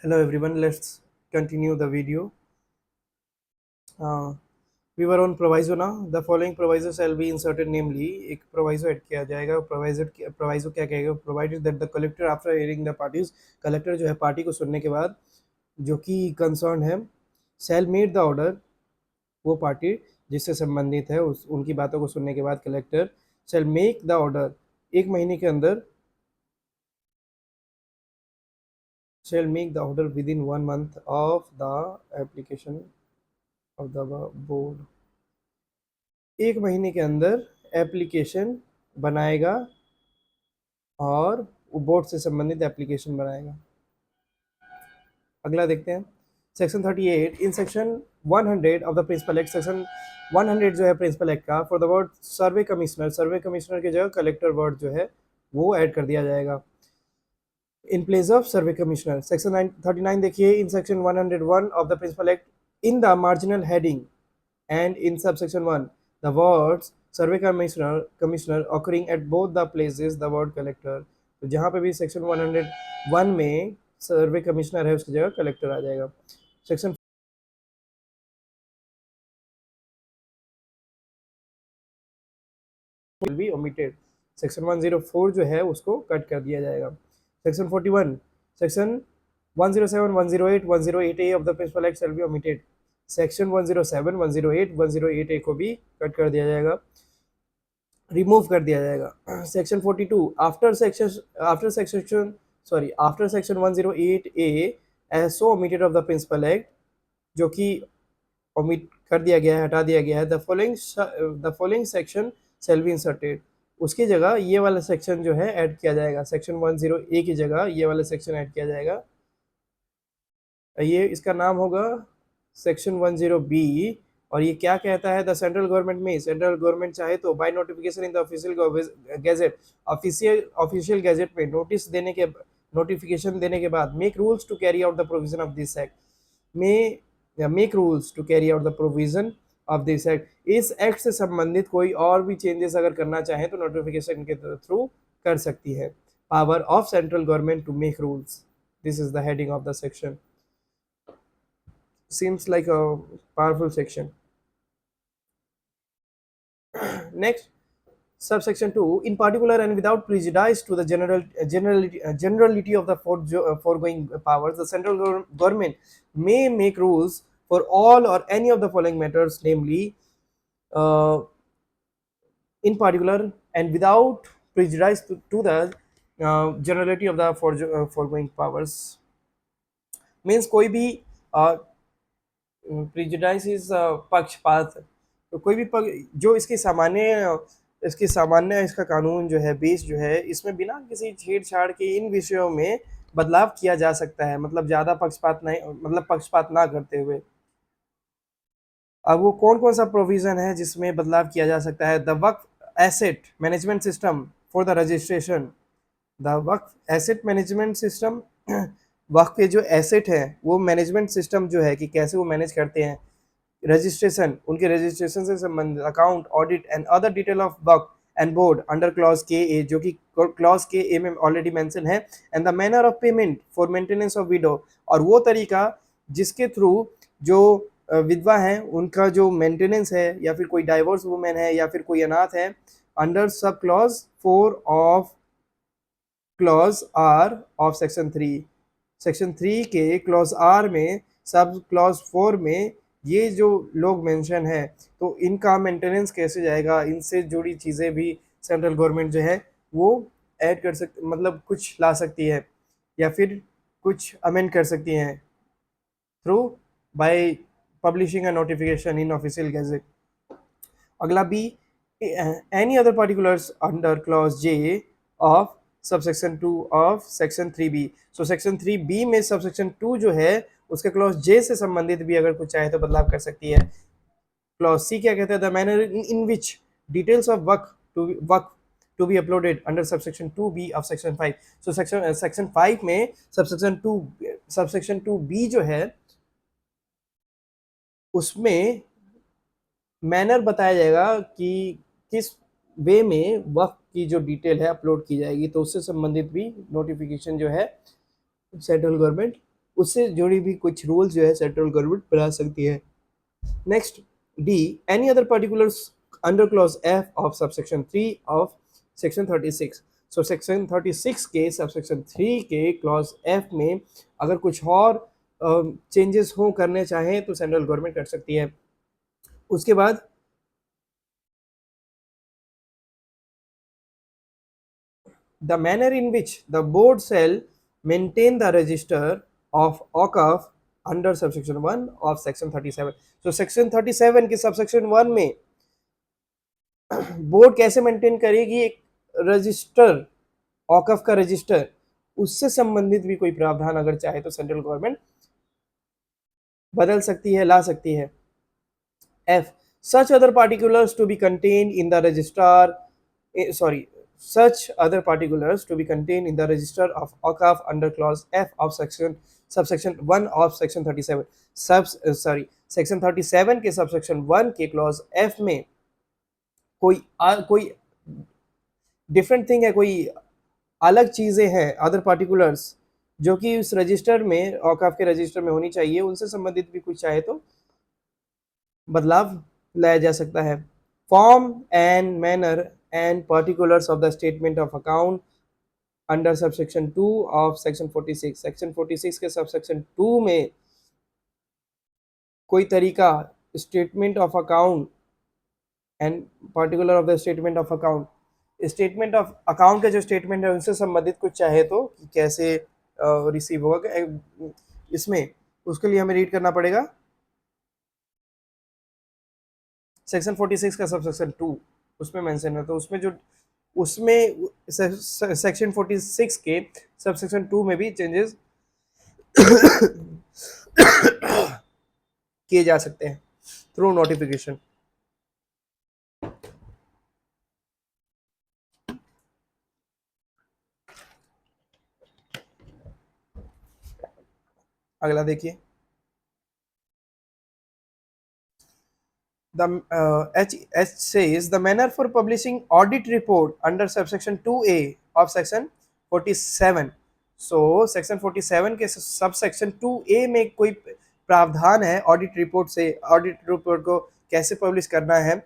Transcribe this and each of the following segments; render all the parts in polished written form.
Hello everyone, let's continue the video. Uh, we were on proviso now. The following proviso shall be inserted, namely एक proviso add किया जाएगा. Proviso क्या कहेगा? Provided that the collector after hearing the parties, collector जो है party को सुनने के बाद जो कि कंसर्न है shall meet the order, वो पार्टी जिससे संबंधित है उनकी बातों को सुनने के बाद collector shall make the order, एक महीने के अंदर shall make the order within 1 month of the application of the board. एक महीने के अंदर एप्लीकेशन बनाएगा और बोर्ड से संबंधित एप्लीकेशन बनाएगा. अगला देखते हैं section 38. In section 100 of the principal act, section 100 जो है प्रिंसिपल एक्ट का, for the word survey commissioner की जगह कलेक्टर वर्ड जो है वो ऐड कर दिया जाएगा in place of survey commissioner. Section 39 देखिए. In section 101 of the principal act, in the marginal heading and in subsection 1 the words survey commissioner occurring at both the places the word collector. तो जहाँ पे भी section 101 में सर्वे commissioner है उसकी जगह collector आ जाएगा. Section will be omitted. Section 104 जो है उसको कट कर दिया जाएगा. Section 41, section 107, 108, 108A of the principal act shall be omitted. Section 107, 108, 108A को भी कट कर दिया जाएगा, रिमूव कर दिया जाएगा. Section 42, after section 108A as so omitted of the principal act, जो कि ओमिट कर दिया गया है, हटा दिया गया है. The following section shall be inserted. उसकी जगह ये वाला सेक्शन जो है ऐड किया जाएगा. सेक्शन 10A की जगह ये वाला सेक्शन ऐड किया जाएगा. ये इसका नाम होगा सेक्शन 10B. और ये क्या कहता है? द सेंट्रल गवर्नमेंट चाहे तो by notification in the official gazette में नोटिफिकेशन देने के बाद make rules to carry out the provision of this act. इस एक्ट से संबंधित कोई और भी चेंजेस अगर करना चाहे तो नोटिफिकेशन के थ्रू कर सकती है. Power of central government to make rules. This is the heading of the section. Seems like a powerful section. Next, subsection 2. In particular and without prejudice to the generality of the foregoing powers, the central government may make rules for all or any of the following matters, namely, in particular and without prejudice to the generality of the foregoing powers. Means कोई भी prejudice is पक्षपात. तो कोई भी जो इसकी सामान्य इसका कानून जो है, बेस जो है, इसमें बिना किसी छेड़छाड़ के इन विषयों में बदलाव किया जा सकता है. मतलब ज़्यादा पक्षपात ना करते हुए. अब वो कौन कौन सा प्रोविज़न है जिसमें बदलाव किया जा सकता है? The Waqf asset management system for the registration. The Waqf asset management system, Waqf के जो एसेट है वो मैनेजमेंट सिस्टम जो है कि कैसे वो मैनेज करते हैं. रजिस्ट्रेशन, उनके रजिस्ट्रेशन से संबंधित account, audit and other detail of Waqf and board under clause के ए, जो कि क्लॉज के ए में ऑलरेडी मेंशन है. And the manner of payment for maintenance of window, और वो तरीका जिसके थ्रू जो विधवा हैं उनका जो मेंटेनेंस है, या फिर कोई डाइवोर्स वुमेन है, या फिर कोई अनाथ है, under sub clause 4 of clause R of section 3. Section 3 के क्लॉज आर में सब क्लॉज 4 में ये जो लोग मेंशन है, तो इनका मेंटेनेंस कैसे जाएगा, इनसे जुड़ी चीज़ें भी सेंट्रल गवर्नमेंट जो है वो ऐड कर सकती, मतलब कुछ ला सकती है या फिर कुछ अमेंड कर सकती हैं through by publishing a notification in official gazette. अगला B, any other particulars under clause J of subsection 2 of section 3B. So section 3B में सबसेक्शन 2 जो है उसके क्लॉज जे से संबंधित भी अगर कुछ चाहे तो बदलाव कर सकती है. क्लॉज सी क्या कहता है? The manner in which details of work to be uploaded under subsection 2B of section 5. So section 5 में सबसेक्शन 2B जो है उसमें मैनर बताया जाएगा कि किस वे में वक्त की जो डिटेल है अपलोड की जाएगी. तो उससे संबंधित भी नोटिफिकेशन जो है सेंट्रल गवर्नमेंट उससे जुड़ी भी कुछ रूल्स जो है सेंट्रल गवर्नमेंट बना सकती है। Next D, any other particulars under clause F of subsection 3 of section 36। So section 36 के सबसेक्शन 3 के क्लॉज एफ में अगर कुछ और चेंजेस हो करने चाहें तो सेंट्रल गवर्नमेंट कर सकती है। उसके बाद the manner in which the board shall maintain the register of OCAF under subsection 1 of section 37। so section 37 के subsection 1 में बोर्ड कैसे मेंटेन करेगी एक रजिस्टर, औकफ का रजिस्टर, उससे संबंधित भी कोई प्रावधान अगर चाहे तो सेंट्रल गवर्नमेंट बदल सकती है, ला सकती है। F, such other particulars to be contained in the registrar such other particulars to be contained in the register of OCAF under clause F of subsection 1 of section 37 section 37 के subsection 1 के clause F में कोई different thing है, कोई अलग चीजें हैं, other particulars जो कि उस रजिस्टर में, औकाफ के रजिस्टर में होनी चाहिए, उनसे संबंधित भी कुछ चाहे तो बदलाव लाया जा सकता है। Form and manner and particulars of the statement of account under subsection 2 of section 46। Section 46 के सबसेक्शन 2 में कोई तरीका statement of account and particular of the statement of account, statement of account के जो स्टेटमेंट है उनसे संबंधित कुछ चाहे तो कैसे रिसीव होगा इसमें, उसके लिए हमें रीड करना पड़ेगा सेक्शन 46 का सबसेक्शन 2, उसमें मेंशन है। तो उसमें सेक्शन 46 के सबसेक्शन 2 में भी चेंजेस किए जा सकते हैं थ्रू नोटिफिकेशन। अगला देखिए, the H says the manner for publishing audit report under subsection 2A of section 47। so section 47 के subsection 2A में कोई प्रावधान है ऑडिट रिपोर्ट से, ऑडिट रिपोर्ट को कैसे पब्लिश करना है,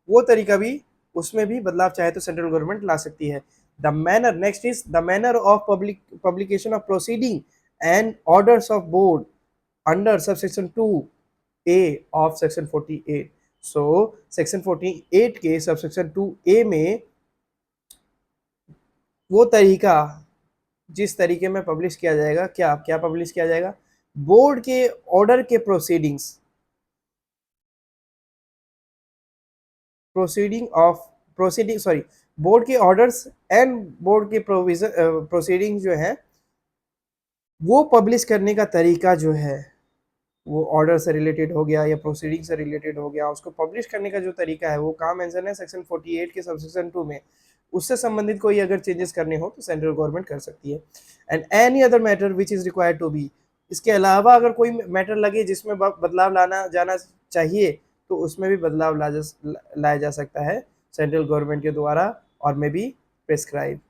वो तरीका भी उसमें भी बदलाव चाहे तो सेंट्रल गवर्नमेंट ला सकती है। The manner, next is the manner of publication of proceeding and orders of board under subsection 2A of section 48। So section 48 के सबसेक्शन 2A में वो तरीका जिस तरीके में पब्लिश किया जाएगा, क्या क्या पब्लिश किया जाएगा, बोर्ड के ऑर्डर के प्रोसीडिंग बोर्ड के ऑर्डर्स एंड बोर्ड के प्रोसीडिंग जो है वो पब्लिश करने का तरीका जो है वो ऑर्डर से रिलेटेड हो गया या प्रोसीडिंग से रिलेटेड हो गया, उसको पब्लिश करने का जो तरीका है वो कहाँ मेंशन है, सेक्शन 48 के सबसेक्शन 2 में। उससे संबंधित कोई अगर चेंजेस करने हो तो सेंट्रल गवर्नमेंट कर सकती है। And any other matter which is required to be, इसके अलावा अगर कोई मैटर लगे जिसमें बदलाव लाना जाना चाहिए तो उसमें भी बदलाव लाया जा सकता है सेंट्रल गवर्नमेंट के द्वारा और may be prescribe.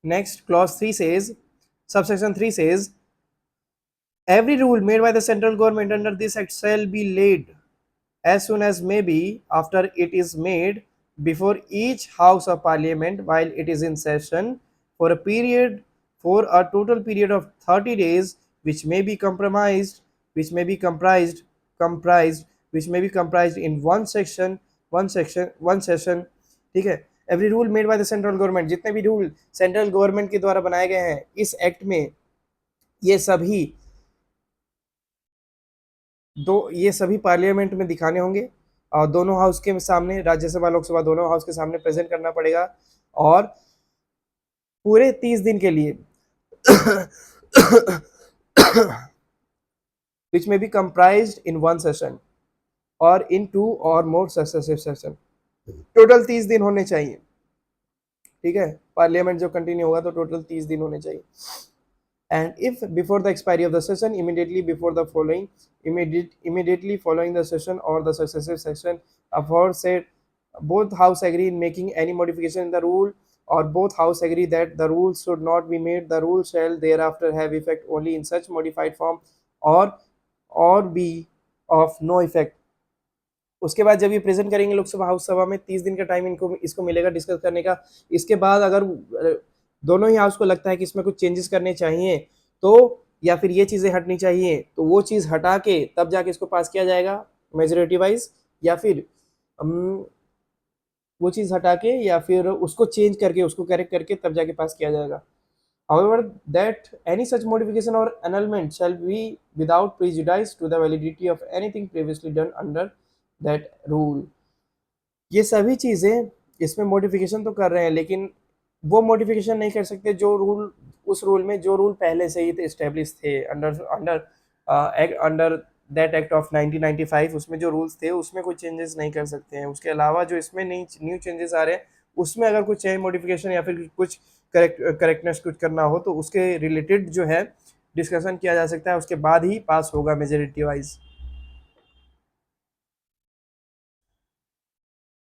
Next, clause 3 says, subsection 3 says, every rule made by the central government under this act shall be laid as soon as may be after it is made before each house of parliament while it is in session for a total period of 30 days, which may be comprised in one session, ठीक है। Every rule made by the central government, जितने भी rule central government के द्वारा बनाए गए हैं इस एक्ट में, ये सभी पार्लियामेंट में दिखाने होंगे और दोनों हाउस के सामने, राज्यसभा लोकसभा दोनों हाउस के सामने प्रेजेंट करना पड़ेगा और पूरे 30 दिन के लिए which may be comprised in one session or in 2 or more successive session। Total 30 दिन होने चाहिए, ठीक है। पार्लियामेंट जो कंटिन्यू होगा तो टोटल 30 दिन होने चाहिए। And if before the expiry of the session immediately following the session or the successive session aforesaid both house agree in making any modification in the rule or both house agree that the rules should not be made, the rules shall thereafter have effect only in such modified form or be of no effect. उसके बाद जब ये present करेंगे Lok Sabha house सभा में 30 दिन का time इनको इसको मिलेगा डिस्कस करने का। इसके बाद अगर दोनों ही हाउस को लगता है कि इसमें कुछ चेंजेस करने चाहिए तो या फिर ये चीज़ें हटनी चाहिए तो वो चीज़ हटा के तब जाके इसको पास किया जाएगा मेजोरिटी वाइज, या फिर वो चीज़ हटा के या फिर उसको चेंज करके उसको करेक्ट करके तब जाके पास किया जाएगा। However, that any such modification or annulment shall be without prejudice to the validity of anything previously done under that rule. ये सभी चीज़ें इसमें मॉडिफिकेशन तो कर रहे हैं लेकिन वो मॉडिफिकेशन नहीं कर सकते जो रूल उस रूल में जो रूल पहले से ही इस्टेब्लिश थे under under under that act of 1995। उसमें जो रूल्स थे उसमें कोई चेंजेस नहीं कर सकते हैं। उसके अलावा जो इसमें नई न्यू चेंजेस आ रहे हैं उसमें अगर कुछ चेंज मॉडिफिकेशन या फिर कुछ करेक्टनेस कुछ करना हो तो उसके रिलेटेड जो है डिस्कशन किया जा सकता है, उसके बाद ही पास होगा majority wise.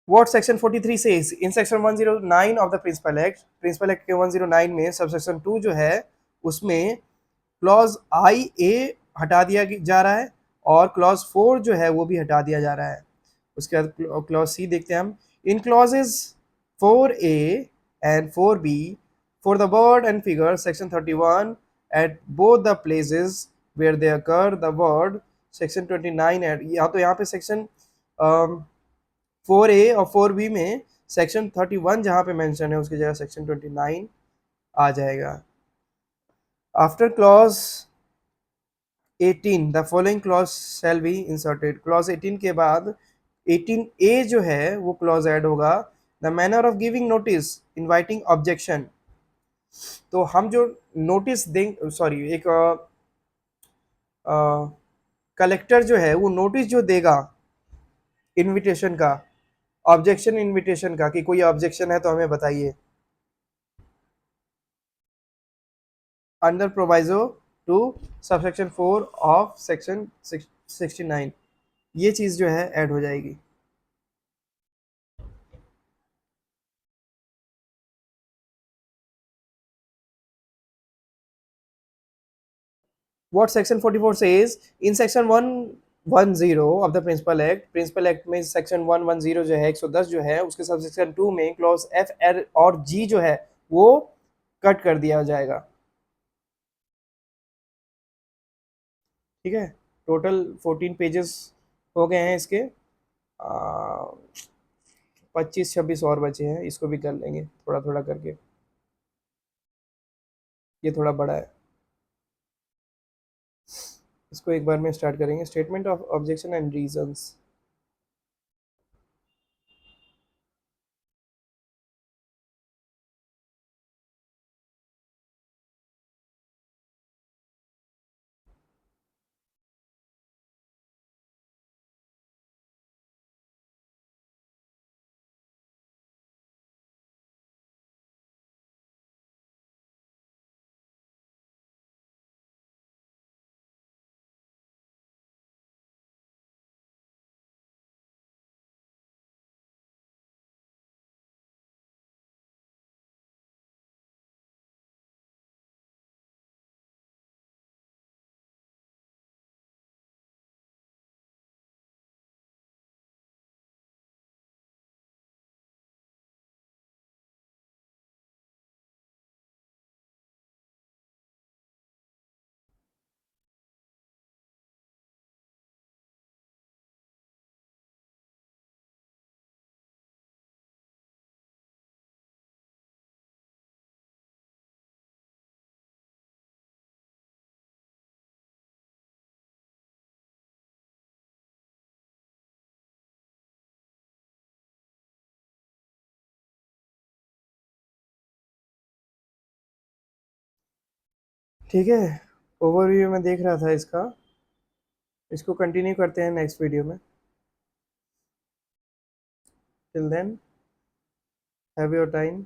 What section 43 says in section 109 of the principal act के 109 में सबसेक्शन 2 जो है उसमें क्लॉज आई ए हटा दिया जा रहा है और क्लॉज 4 जो है वो भी हटा दिया जा रहा है। उसके बाद क्लॉज सी देखते हैं हम। इन clauses 4A and 4B for the word and figure section 31 at both the places where they occur the word section 29 at यहाँ पे सेक्शन 4A और 4B में सेक्शन 31 जहाँ पे मेंशन है उसकी जगह सेक्शन 29 आ जाएगा। After clause 18 the following clause shall be inserted. Clause 18 के बाद 18A जो है वो क्लॉज ऐड होगा। The manner of giving notice inviting objection. तो हम जो नोटिस देंगे सॉरी एक कलेक्टर जो है वो नोटिस जो देगा इनविटेशन का ऑब्जेक्शन इनविटेशन का कि कोई ऑब्जेक्शन है तो हमें बताइए under proviso to subsection 4 of section 69 ये चीज़ जो है ऐड हो जाएगी। What section 44 says in section 110 of the principal act में सेक्शन 110 जो है 110 जो है उसके सब सेक्शन 2 में क्लॉज एफ एर और जी जो है वो कट कर दिया जाएगा। ठीक है, टोटल 14 पेजेस हो गए हैं इसके। 25-26 और बचे हैं, इसको भी कर लेंगे थोड़ा थोड़ा करके, ये थोड़ा बड़ा है। इसको एक बार में स्टार्ट करेंगे। Statement of objection and reasons. ठीक है, ओवरव्यू में देख रहा था इसका, इसको कंटिन्यू करते हैं नेक्स्ट वीडियो में। Till then have your time.